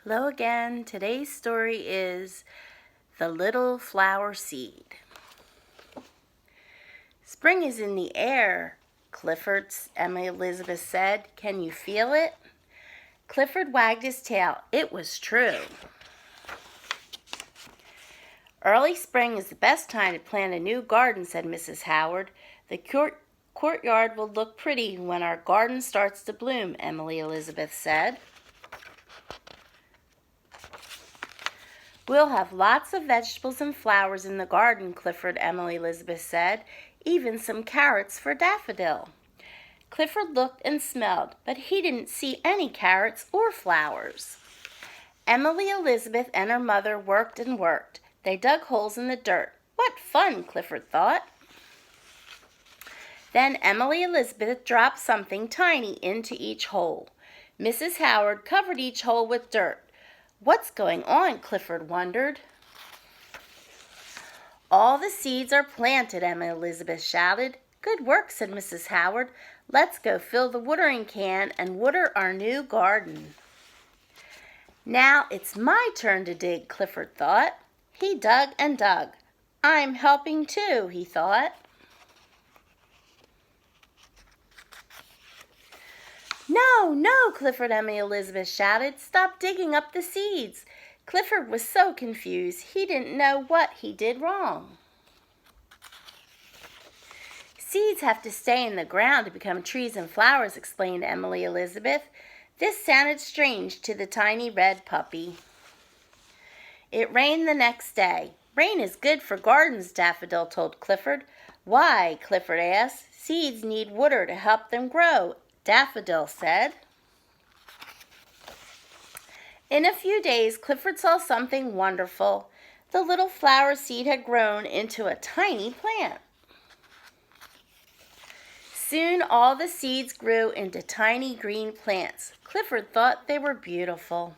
Hello again. Today's story is The Little Flower Seed. Spring is in the air, Emma Elizabeth said. Can you feel it? Clifford wagged his tail. It was true. Early spring is the best time to plant a new garden, said Mrs. Howard. The courtyard will look pretty when our garden starts to bloom, Emily Elizabeth said. We'll have lots of vegetables and flowers in the garden, Emily Elizabeth said, even some carrots for Daffodil. Clifford looked and smelled, but he didn't see any carrots or flowers. Emily Elizabeth and her mother worked and worked. They dug holes in the dirt. What fun, Clifford thought. Then Emily Elizabeth dropped something tiny into each hole. Mrs. Howard covered each hole with dirt. What's going on? Clifford wondered. All the seeds are planted, Emma Elizabeth shouted. Good work, said Mrs. Howard. Let's go fill the watering can and water our new garden. Now it's my turn to dig, Clifford thought. He dug and dug. I'm helping too, he thought. No, Clifford, Emma Elizabeth shouted. Stop digging up the seeds. Clifford was so confused. He didn't know what he did wrong. Seeds have to stay in the ground to become trees and flowers, explained Emily Elizabeth. This sounded strange to the tiny red puppy. It rained the next day. Rain is good for gardens, Daffodil told Clifford. Why? Clifford asked. Seeds need water to help them grow, Daffodil said. In a few days, Clifford saw something wonderful. The little flower seed had grown into a tiny plant. Soon all the seeds grew into tiny green plants. Clifford thought they were beautiful.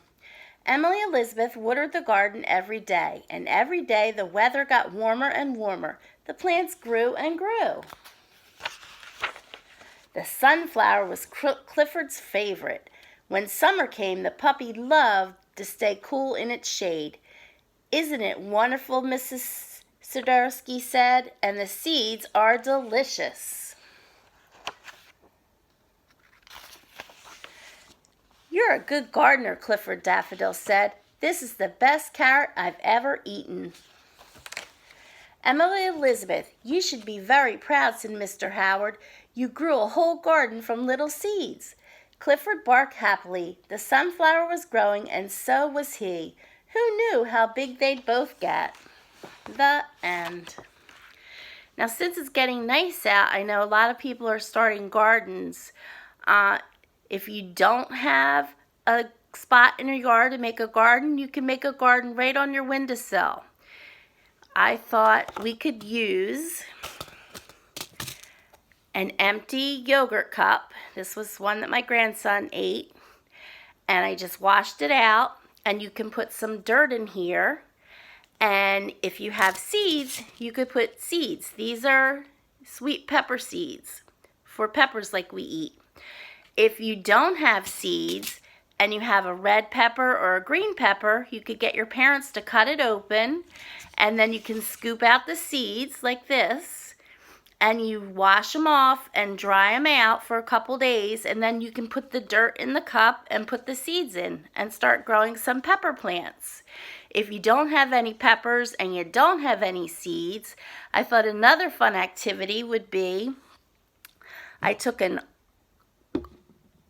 Emily Elizabeth watered the garden every day, and every day the weather got warmer and warmer. The plants grew and grew. The sunflower was Clifford's favorite. When summer came, the puppy loved to stay cool in its shade. Isn't it wonderful, Mrs. Sidorsky said, and the seeds are delicious. You're a good gardener, Clifford Daffodil said. This is the best carrot I've ever eaten. Emily Elizabeth, you should be very proud, said Mr. Howard. You grew a whole garden from little seeds. Clifford barked happily. The sunflower was growing, and so was he. Who knew how big they'd both get? The end. Now, since it's getting nice out, I know a lot of people are starting gardens. If you don't have a spot in your yard to make a garden, you can make a garden right on your windowsill. I thought we could use an empty yogurt cup. This was one that my grandson ate. And I just washed it out. And you can put some dirt in here. And if you have seeds, you could put seeds. These are sweet pepper seeds for peppers like we eat. If you don't have seeds and you have a red pepper or a green pepper, you could get your parents to cut it open. And then you can scoop out the seeds like this. And you wash them off and dry them out for a couple days, and then you can put the dirt in the cup and put the seeds in and start growing some pepper plants. If you don't have any peppers and you don't have any seeds, I thought another fun activity would be, I took a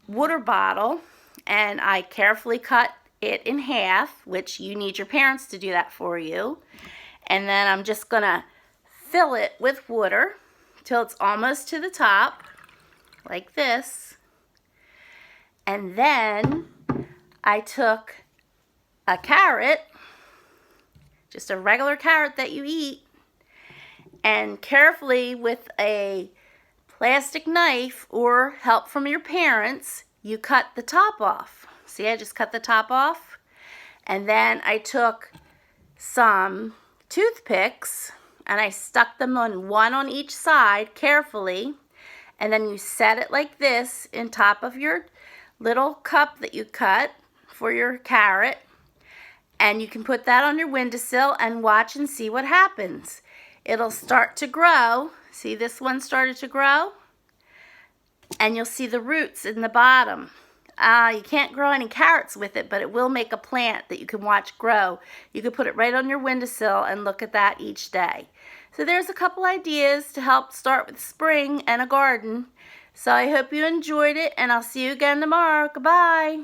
water bottle and I carefully cut it in half, which you need your parents to do that for you. And then I'm just going to fill it with water till it's almost to the top, like this. And then I took a carrot, just a regular carrot that you eat, and carefully with a plastic knife or help from your parents, you cut the top off. See, I just cut the top off. And then I took some toothpicks and I stuck them on one on each side carefully, and then you set it like this in top of your little cup that you cut for your carrot. And you can put that on your windowsill and watch and see what happens. It'll start to grow. See, this one started to grow? And you'll see the roots in the bottom. You can't grow any carrots with it, but it will make a plant that you can watch grow. You can put it right on your windowsill and look at that each day. So there's a couple ideas to help start with spring and a garden. So I hope you enjoyed it, and I'll see you again tomorrow. Goodbye.